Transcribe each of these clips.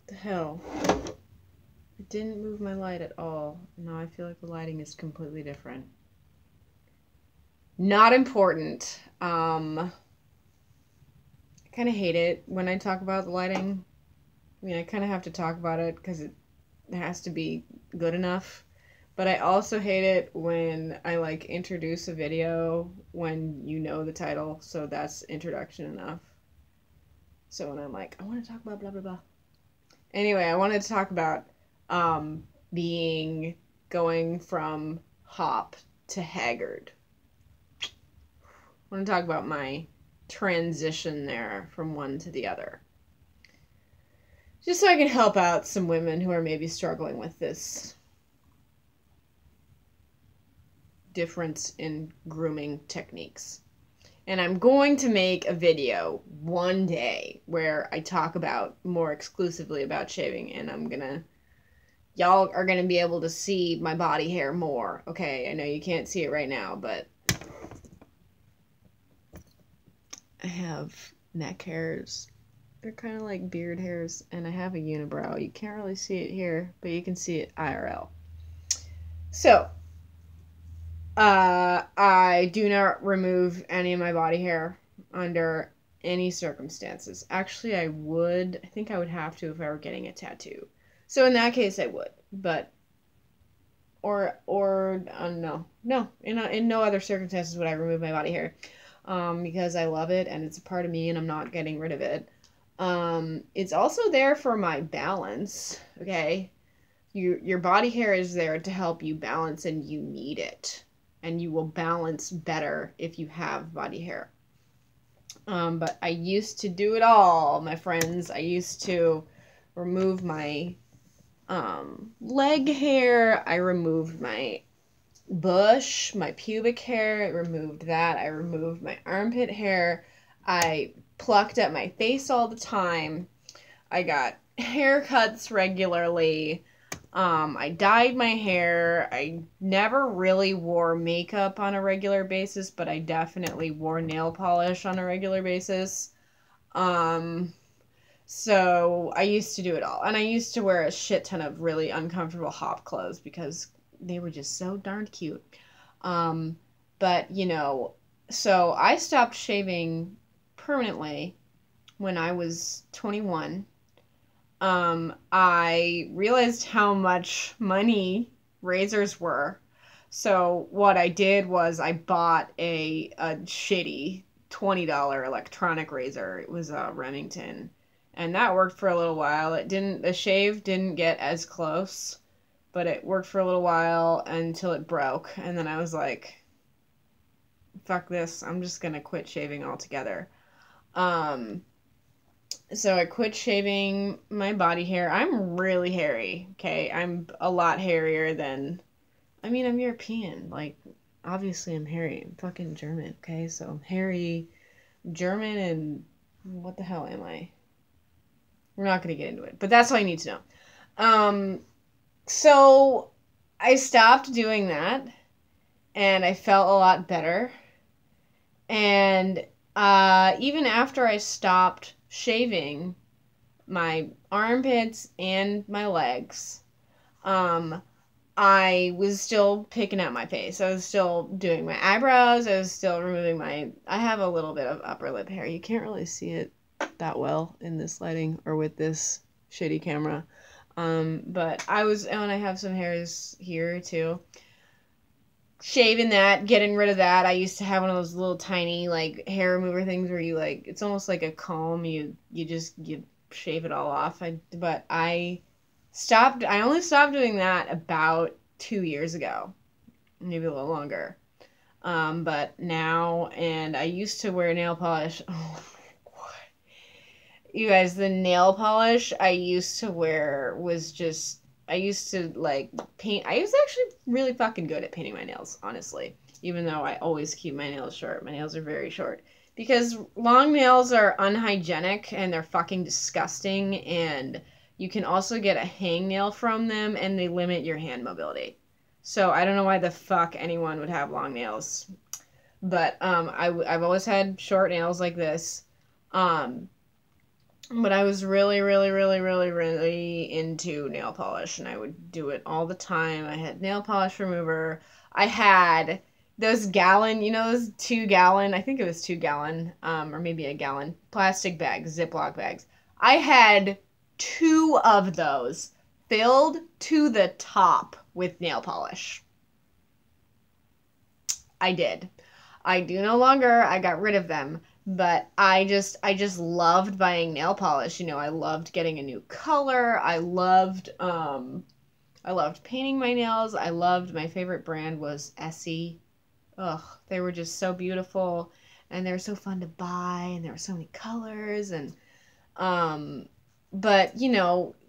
The hell? It didn't move my light at all. Now I feel like the lighting is completely different. Not important. I kind of hate it when I talk about the lighting. I mean, I kind of have to talk about it because it has to be good enough. But I also hate it when I like introduce a video when you know the title, so that's introduction enough. So when I'm like, I want to talk about blah blah blah. Anyway, I wanted to talk about being going from Hop to Haggard. I want to talk about my transition there from one to the other. Just so I can help out some women who are maybe struggling with this difference in grooming techniques. And I'm going to make a video one day where I talk about more exclusively about shaving, and y'all are gonna be able to see my body hair more. Okay, I know you can't see it right now, but I have neck hairs. They're kind of like beard hairs, and I have a unibrow. You can't really see it here, but you can see it IRL. So, I do not remove any of my body hair under any circumstances. Actually, I think I would have to if I were getting a tattoo. So in that case, I would, but no, in no other circumstances would I remove my body hair, because I love it and it's a part of me and I'm not getting rid of it. It's also there for my balance. Okay, your body hair is there to help you balance, and you need it, and you will balance better if you have body hair. But I used to do it all, my friends. I used to remove my leg hair. I removed my bush, my pubic hair. I removed that. I removed my armpit hair. I plucked at my face all the time. I got haircuts regularly. I dyed my hair. I never really wore makeup on a regular basis, but I definitely wore nail polish on a regular basis. So I used to do it all. And I used to wear a shit ton of really uncomfortable Hop clothes because they were just so darned cute. But, so I stopped shaving permanently when I was 21. I realized how much money razors were. So what I did was I bought a shitty $20 electronic razor. It was a Remington. And that worked for a little while. The shave didn't get as close, but it worked for a little while until it broke. And then I was like, fuck this. I'm just gonna quit shaving altogether. So I quit shaving my body hair. I'm really hairy, okay? I'm a lot hairier than... I'm European. Like, obviously I'm hairy. I'm fucking German, okay? So I'm hairy, German, and... what the hell am I? We're not going to get into it, but that's all you need to know. So I stopped doing that, and I felt a lot better. And even after I stopped shaving my armpits and my legs, I was still picking at my face. I was still doing my eyebrows. I was still removing I have a little bit of upper lip hair. You can't really see it that well in this lighting or with this shitty camera. But and I have some hairs here too. Shaving that, getting rid of that. I used to have one of those little tiny like hair remover things where you like, it's almost like a comb. You shave it all off. But I only stopped doing that about 2 years ago, maybe a little longer. But now, and I used to wear nail polish. Oh my God. You guys, the nail polish I used to wear was just, I used to like paint. I was actually really fucking good at painting my nails, honestly. Even though I always keep my nails short. My nails are very short. Because long nails are unhygienic and they're fucking disgusting, and you can also get a hangnail from them and they limit your hand mobility. So I don't know why the fuck anyone would have long nails. But I've always had short nails like this. But I was really, really, really, really, really into nail polish, and I would do it all the time. I had nail polish remover. I had those gallon, those 2 gallon, I think it was 2 gallon, or maybe a gallon, plastic bags, Ziploc bags. I had 2 of those filled to the top with nail polish. I did. I do no longer. I got rid of them. But I just loved buying nail polish. I loved getting a new color. I loved painting my nails. My favorite brand was Essie. Ugh, they were just so beautiful and they were so fun to buy and there were so many colors and um but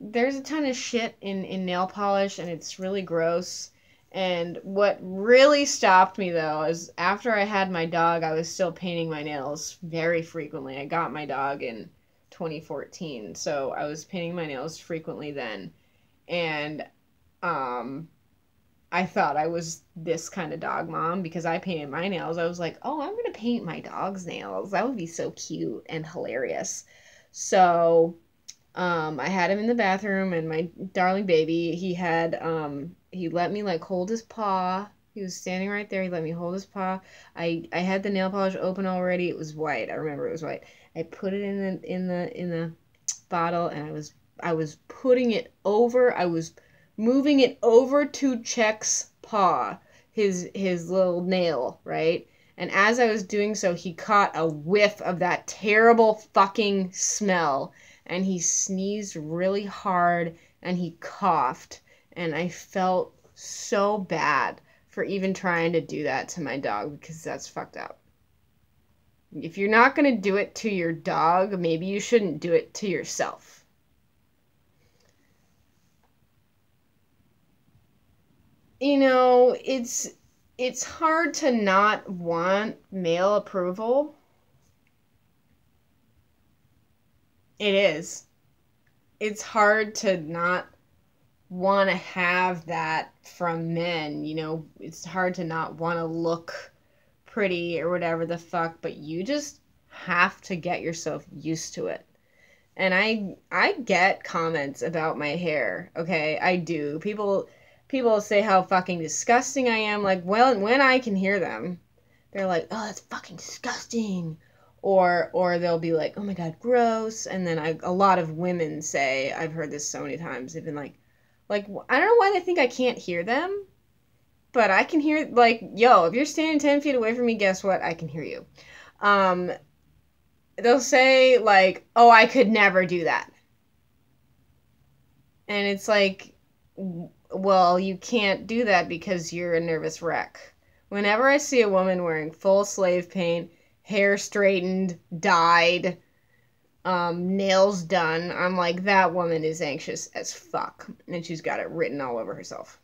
there's a ton of shit in nail polish and it's really gross. And what really stopped me though is after I had my dog, I was still painting my nails very frequently. I got my dog in 2014, so I was painting my nails frequently then. And um I thought I was this kind of dog mom because I painted my nails. I was like, "Oh, I'm going to paint my dog's nails. That would be so cute and hilarious." So, I had him in the bathroom, and my darling baby, he let me like hold his paw. He was standing right there. He let me hold his paw. I had the nail polish open already. It was white. I remember it was white. I put it in the bottle, and I was putting it over. I was moving it over to Check's paw, his little nail, right? And as I was doing so, he caught a whiff of that terrible fucking smell and he sneezed really hard and he coughed and I felt so bad for even trying to do that to my dog because that's fucked up. If you're not going to do it to your dog, maybe you shouldn't do it to yourself. It's hard to not want male approval. It is. It's hard to not want to have that from men. It's hard to not want to look pretty or whatever the fuck, but you just have to get yourself used to it. And I get comments about my hair, okay? I do. People say how fucking disgusting I am. Like, well, when I can hear them, they're like, "Oh, that's fucking disgusting." Or they'll be like, "Oh my God, gross." And then a lot of women say, I've heard this so many times, they've been like I don't know why they think I can't hear them, but I can hear, like, yo, if you're standing 10 feet away from me, guess what? I can hear you. Um, they'll say like, "Oh, I could never do that." And it's like, well, you can't do that because you're a nervous wreck. Whenever I see a woman wearing full slave paint, hair straightened, dyed, nails done, I'm like, that woman is anxious as fuck. And she's got it written all over herself.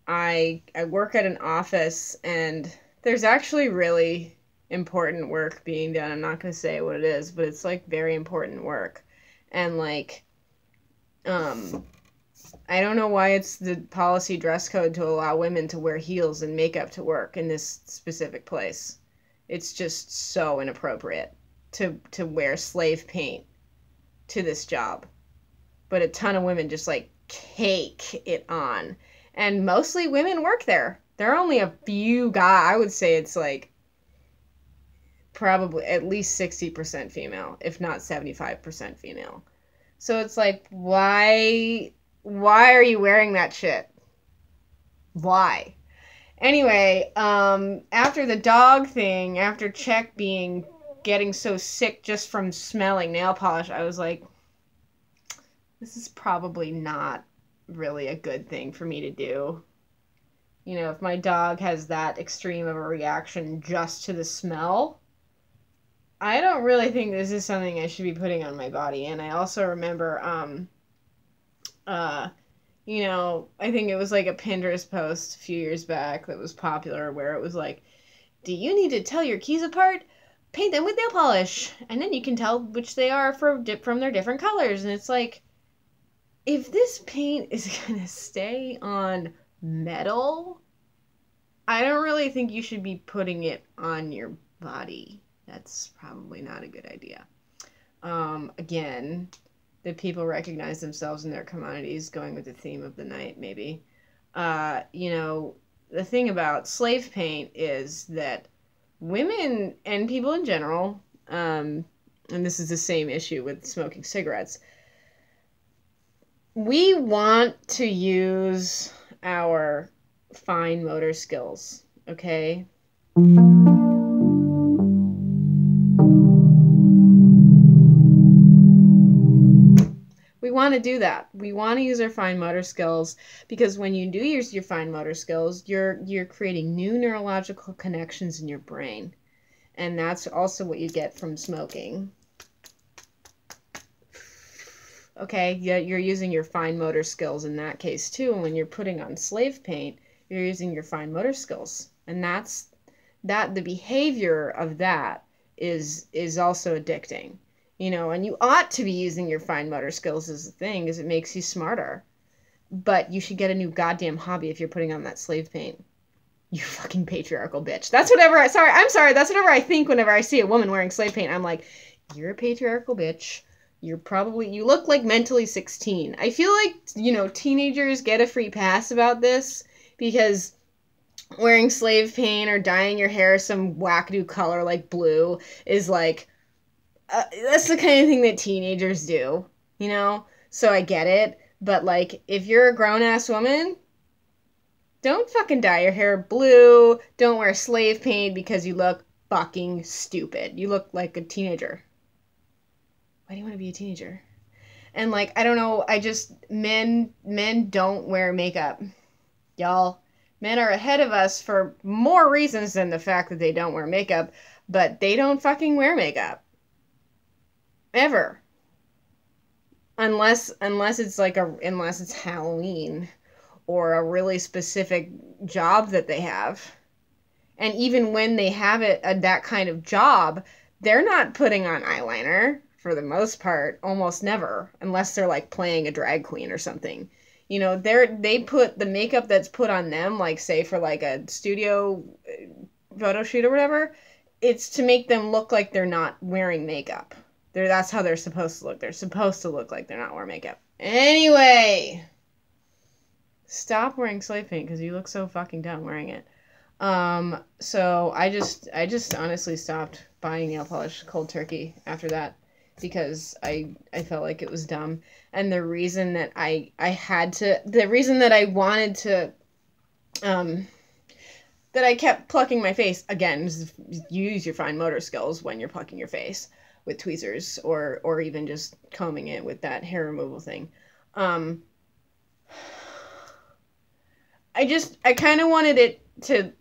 I work at an office and there's actually really important work being done. I'm not going to say what it is, but it's like very important work. And like, I don't know why it's the policy dress code to allow women to wear heels and makeup to work in this specific place. It's just so inappropriate to wear slave paint to this job. But a ton of women just like cake it on. And mostly women work there. There are only a few guys. I would say it's like probably at least 60% female, if not 75% female. So it's like, why are you wearing that shit? Why? Anyway, after the dog thing, after Check getting so sick just from smelling nail polish, I was like, this is probably not really a good thing for me to do. If my dog has that extreme of a reaction just to the smell, I don't really think this is something I should be putting on my body. And I also remember, I think it was like a Pinterest post a few years back that was popular where it was like, "Do you need to tell your keys apart? Paint them with nail polish, and then you can tell which they are from their different colors." And it's like, if this paint is gonna stay on metal, I don't really think you should be putting it on your body. That's probably not a good idea. again, that people recognize themselves in their commodities, going with the theme of the night, maybe. You know, the thing about slave paint is that women and people in general, and this is the same issue with smoking cigarettes, we want to use our fine motor skills, okay? We want to do that. We want to use our fine motor skills because when you do use your fine motor skills, you're creating new neurological connections in your brain. And that's also what you get from smoking. Okay, yeah, you're using your fine motor skills in that case too. And when you're putting on slave paint, you're using your fine motor skills. And the behavior of that is also addicting. You know, and you ought to be using your fine motor skills as a thing because it makes you smarter. But you should get a new goddamn hobby if you're putting on that slave paint. You fucking patriarchal bitch. That's whatever I'm sorry. That's whatever I think whenever I see a woman wearing slave paint. I'm like, you're a patriarchal bitch. You look like mentally 16. I feel like, you know, teenagers get a free pass about this because wearing slave paint or dyeing your hair some wackadoo color like blue is like, that's the kind of thing that teenagers do, you know? So I get it. But, like, if you're a grown-ass woman, don't fucking dye your hair blue. Don't wear slave paint because you look fucking stupid. You look like a teenager. Why do you want to be a teenager? And, like, I don't know. Men don't wear makeup. Y'all. Men are ahead of us for more reasons than the fact that they don't wear makeup. But they don't fucking wear makeup. Ever. Unless it's Halloween or a really specific job that they have. And even when they have that kind of job, they're not putting on eyeliner for the most part, almost never, unless they're like playing a drag queen or something. You know, they put the makeup that's put on them, like say for like a studio photo shoot or whatever, it's to make them look like they're not wearing makeup. That's how they're supposed to look. They're supposed to look like they're not wearing makeup. Anyway, stop wearing slave paint because you look so fucking dumb wearing it. So I just honestly stopped buying nail polish cold turkey after that because I felt like it was dumb. And the reason that I wanted to, that I kept plucking my face, again, use your fine motor skills when you're plucking your face with tweezers or even just combing it with that hair removal thing. I kind of wanted it to,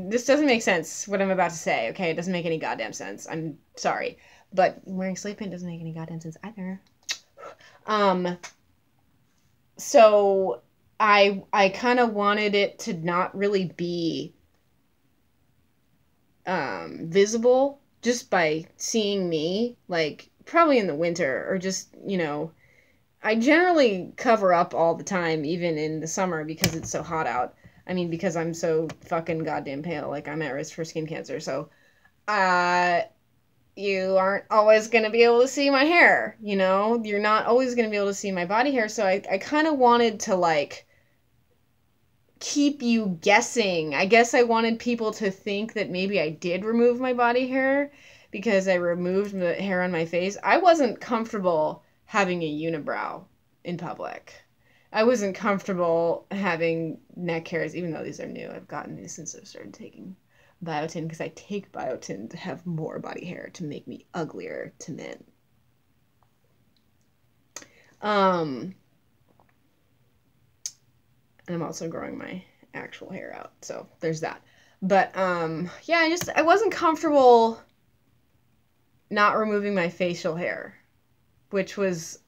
this doesn't make sense what I'm about to say, okay? It doesn't make any goddamn sense. I'm sorry. But wearing slave paint doesn't make any goddamn sense either. So I kind of wanted it to not really be visible just by seeing me, like, probably in the winter, or just, you know, I generally cover up all the time, even in the summer, because it's so hot out. I mean, because I'm so fucking goddamn pale, like, I'm at risk for skin cancer, so, you aren't always gonna be able to see my hair, you know? You're not always gonna be able to see my body hair, so I kind of wanted to, like, keep you guessing. I guess I wanted people to think that maybe I did remove my body hair because I removed the hair on my face. I wasn't comfortable having a unibrow in public. I wasn't comfortable having neck hairs, even though these are new. I've gotten these since I've started taking biotin because I take biotin to have more body hair to make me uglier to men. And I'm also growing my actual hair out, so there's that. But, yeah, I wasn't comfortable not removing my facial hair, which was,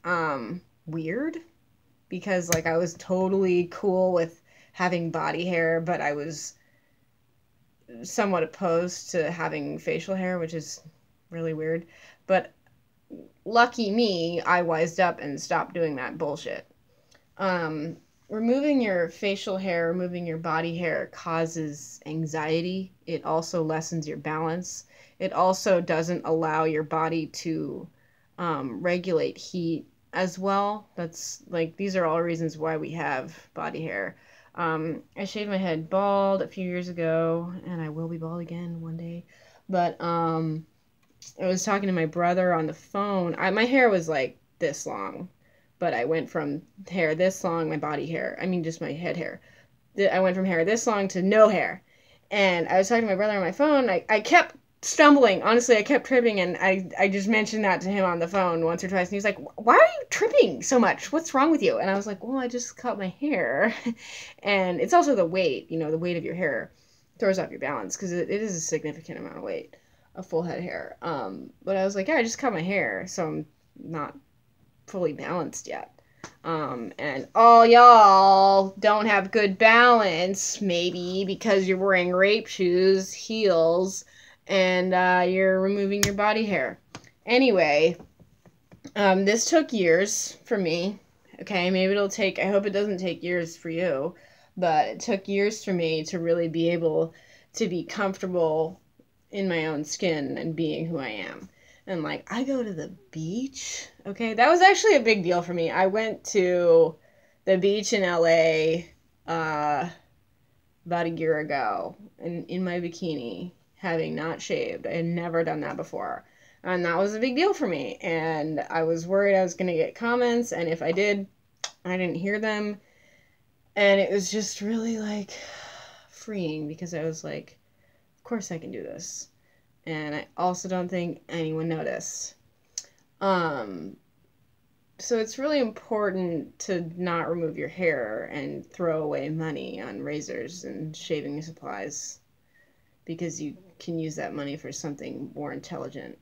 weird, because, like, I was totally cool with having body hair, but I was somewhat opposed to having facial hair, which is really weird. But lucky me, I wised up and stopped doing that bullshit. Removing your facial hair, removing your body hair causes anxiety. It also lessens your balance. It also doesn't allow your body to regulate heat as well. That's like, these are all reasons why we have body hair. I shaved my head bald a few years ago, and I will be bald again one day. But I was talking to my brother on the phone. My hair was like this long, but I went from hair this long, my body hair, I mean just my head hair. I went from hair this long to no hair. And I was talking to my brother on my phone. I kept stumbling. Honestly, I kept tripping, and I just mentioned that to him on the phone once or twice. And he was like, "Why are you tripping so much? What's wrong with you?" And I was like, "Well, I just cut my hair." And it's also the weight, the weight of your hair throws off your balance, because it is a significant amount of weight, a full head of hair. But I was like, yeah, I just cut my hair, so I'm not fully balanced yet. And all y'all don't have good balance, maybe because you're wearing rape shoes, heels, and you're removing your body hair. Anyway, this took years for me. Okay, maybe I hope it doesn't take years for you, but it took years for me to really be able to be comfortable in my own skin and being who I am. And like, I go to the beach. Okay, that was actually a big deal for me. I went to the beach in LA about a year ago, in my bikini, having not shaved. I had never done that before. And that was a big deal for me. And I was worried I was going to get comments, and if I did, I didn't hear them. And it was just really like freeing, because I was like, of course I can do this. And I also don't think anyone noticed. So it's really important to not remove your hair and throw away money on razors and shaving supplies, because you can use that money for something more intelligent.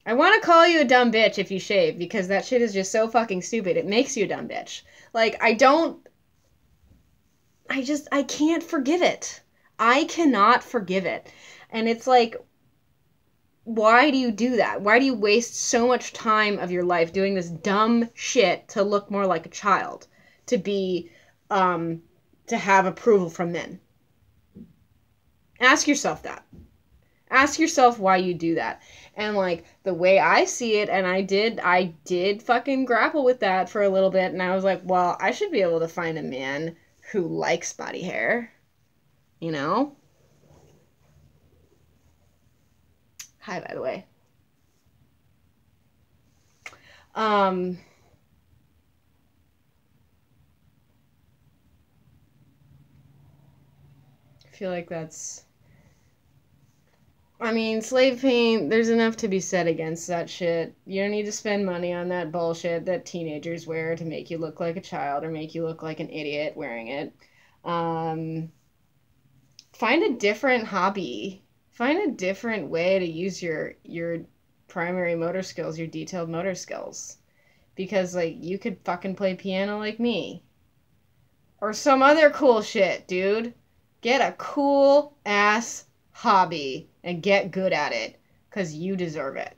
I want to call you a dumb bitch if you shave, because that shit is just so fucking stupid. It makes you a dumb bitch. Like, I can't forgive it. I cannot forgive it. And it's like, why do you do that? Why do you waste so much time of your life doing this dumb shit to look more like a child? To be, to have approval from men? Ask yourself that. Ask yourself why you do that. And like, the way I see it, and I did fucking grapple with that for a little bit, and I was like, well, I should be able to find a man who likes body hair. Hi, by the way. I feel like slave paint, there's enough to be said against that shit. You don't need to spend money on that bullshit that teenagers wear to make you look like a child or make you look like an idiot wearing it. Find a different hobby. Find a different way to use your primary motor skills, your detailed motor skills. Because, like, you could fucking play piano like me. Or some other cool shit, dude. Get a cool-ass hobby and get good at it. Because you deserve it.